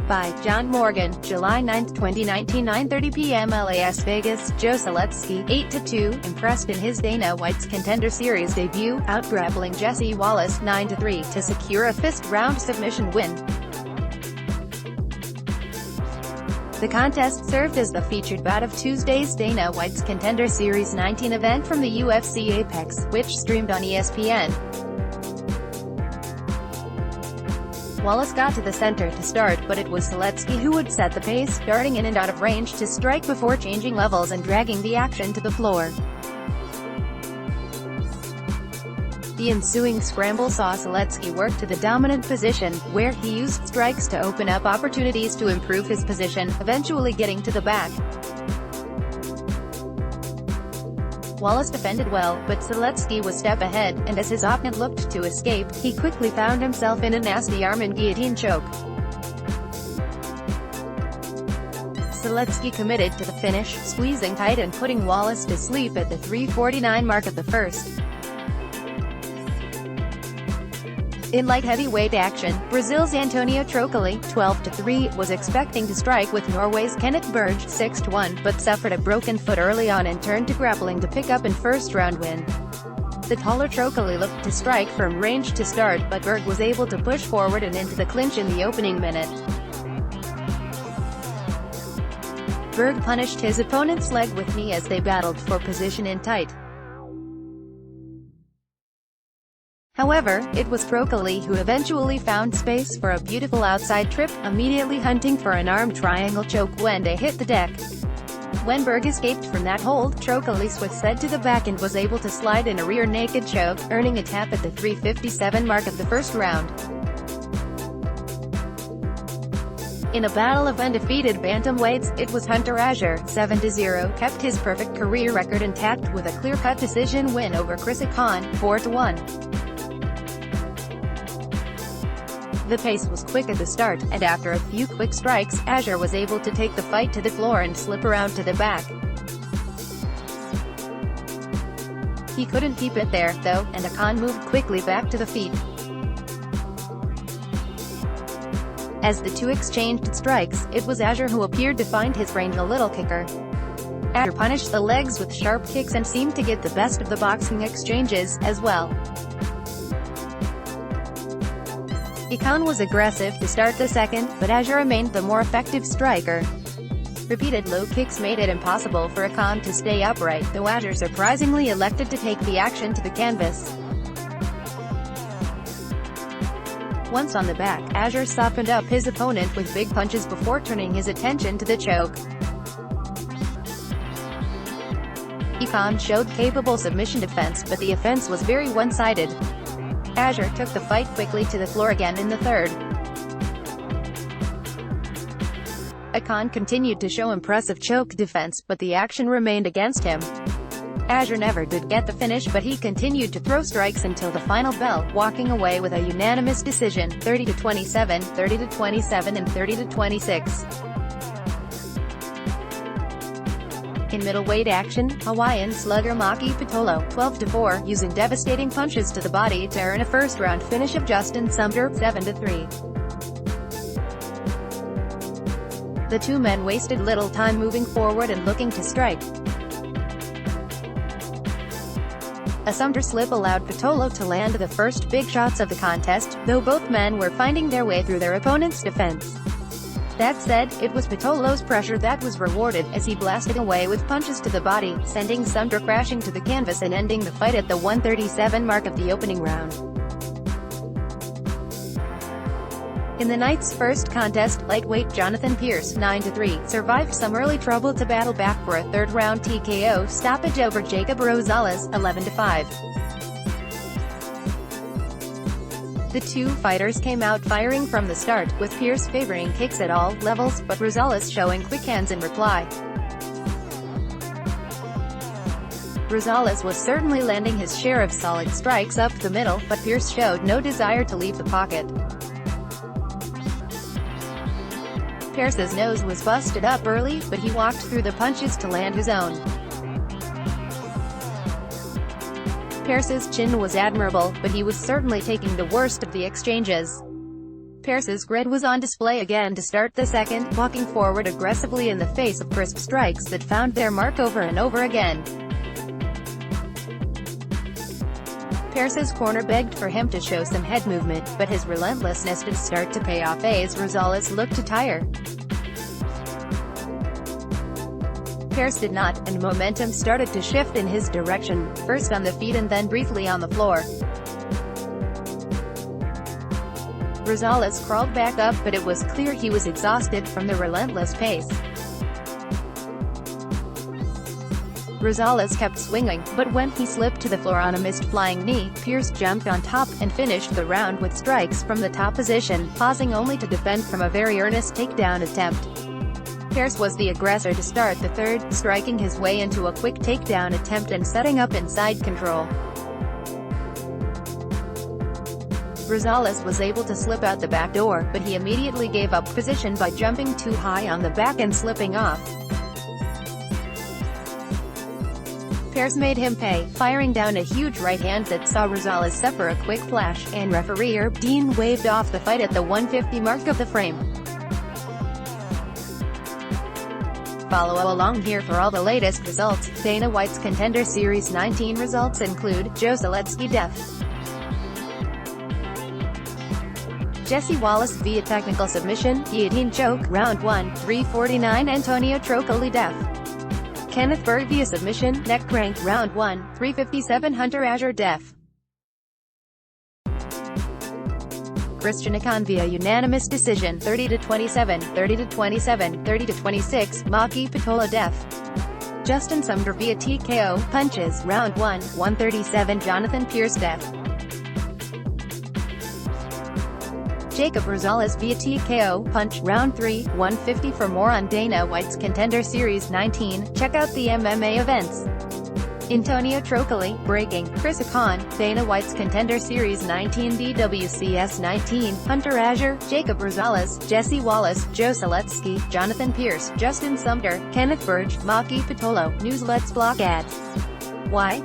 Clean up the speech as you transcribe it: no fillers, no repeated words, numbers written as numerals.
by John Morgan, July 9, 2019, 9:30 p.m. Las Vegas. Joe Solecki, 8-2, impressed in his Dana White's Contender Series debut, outgrappling Jesse Wallace 9-3 to secure a fifth-round submission win. The contest served as the featured bout of Tuesday's Dana White's Contender Series 19 event from the UFC Apex, which streamed on ESPN. Wallace got to the center to start, but it was Solecki who would set the pace, darting in and out of range to strike before changing levels and dragging the action to the floor. The ensuing scramble saw Solecki work to the dominant position, where he used strikes to open up opportunities to improve his position, eventually getting to the back. Wallace defended well, but Solecki was a step ahead, and as his opponent looked to escape, he quickly found himself in a nasty arm and guillotine choke. Solecki committed to the finish, squeezing tight and putting Wallace to sleep at the 3:49 mark of the first. In light heavyweight action, Brazil's Antonio Trocoli, 12-3, was expecting to strike with Norway's Kenneth Berge, 6-1, but suffered a broken foot early on and turned to grappling to pick up a first-round win. The taller Trocoli looked to strike from range to start, but Berge was able to push forward and into the clinch in the opening minute. Berge punished his opponent's leg with knee as they battled for position in tight. However, it was Trocoli who eventually found space for a beautiful outside trip, immediately hunting for an arm triangle choke when they hit the deck. When Berge escaped from that hold, Trocoli switched to the back and was able to slide in a rear naked choke, earning a tap at the 3:57 mark of the first round. In a battle of undefeated bantamweights, it was Hunter Azure, 7-0, kept his perfect career record intact with a clear-cut decision win over Chris Khan, 4-1. The pace was quick at the start, and after a few quick strikes, Azure was able to take the fight to the floor and slip around to the back. He couldn't keep it there, though, and Khan moved quickly back to the feet. As the two exchanged strikes, it was Azure who appeared to find his range a little kicker. Azure punished the legs with sharp kicks and seemed to get the best of the boxing exchanges, as well. Khan was aggressive to start the second, but Azure remained the more effective striker. Repeated low kicks made it impossible for Khan to stay upright, though Azure surprisingly elected to take the action to the canvas. Once on the back, Azure softened up his opponent with big punches before turning his attention to the choke. Khan showed capable submission defense, but the offense was very one-sided. Azure took the fight quickly to the floor again in the third. Khan continued to show impressive choke defense, but the action remained against him. Azure never did get the finish, but he continued to throw strikes until the final bell, walking away with a unanimous decision, 30-27, 30-27 and 30-26. In middleweight action, Hawaiian slugger Maki Pitolo, 12-4, using devastating punches to the body to earn a first-round finish of Justin Sumter, 7-3. The two men wasted little time moving forward and looking to strike. A Sumter slip allowed Pitolo to land the first big shots of the contest, though both men were finding their way through their opponent's defense. That said, it was Pitolo's pressure that was rewarded, as he blasted away with punches to the body, sending Sumter crashing to the canvas and ending the fight at the 1:37 mark of the opening round. In the night's first contest, lightweight Jonathan Pierce, 9-3, survived some early trouble to battle back for a third-round TKO stoppage over Jacob Rosales, 11-5. The two fighters came out firing from the start, with Pierce favoring kicks at all levels, but Rosales showing quick hands in reply. Rosales was certainly landing his share of solid strikes up the middle, but Pierce showed no desire to leave the pocket. Pierce's nose was busted up early, but he walked through the punches to land his own. Pierce's chin was admirable, but he was certainly taking the worst of the exchanges. Pearce's grit was on display again to start the second, walking forward aggressively in the face of crisp strikes that found their mark over and over again. Pearce's corner begged for him to show some head movement, but his relentlessness did start to pay off as Rosales looked to tire. Pearce did not, and momentum started to shift in his direction, first on the feet and then briefly on the floor. Rosales crawled back up, but it was clear he was exhausted from the relentless pace. Rosales kept swinging, but when he slipped to the floor on a missed flying knee, Pearce jumped on top, and finished the round with strikes from the top position, pausing only to defend from a very earnest takedown attempt. Pearce was the aggressor to start the third, striking his way into a quick takedown attempt and setting up inside control. Rosales was able to slip out the back door, but he immediately gave up position by jumping too high on the back and slipping off. Pearce made him pay, firing down a huge right hand that saw Rosales suffer a quick flash, and referee Herb Dean waved off the fight at the 150 mark of the frame. Follow along here for all the latest results. Dana White's Contender Series 19 results include: Joe Solecki def. Jesse Wallace via technical submission, guillotine choke, round 1, 3:49. Antonio Trocoli def. Kenneth Berg via submission, neck crank, round 1, 3:57. Hunter Azure def. Christian Akan via unanimous decision, 30-27, 30-27, 30-26. Maki Patola def. Justin Sumner via TKO, punches, round 1, 137. Jonathan Pierce def. Jacob Rosales via TKO, punch, round 3, 150. For more on Dana White's Contender Series 19, check out the MMA events. Antonio Trocoli, breaking, Chris Akan, Dana White's Contender Series 19 DWCS 19, Hunter Azure, Jacob Rosales, Jesse Wallace, Joe Solecki, Jonathan Pierce, Justin Sumter, Kenneth Berg, Maki Patolo. News. Let's block ads. Why?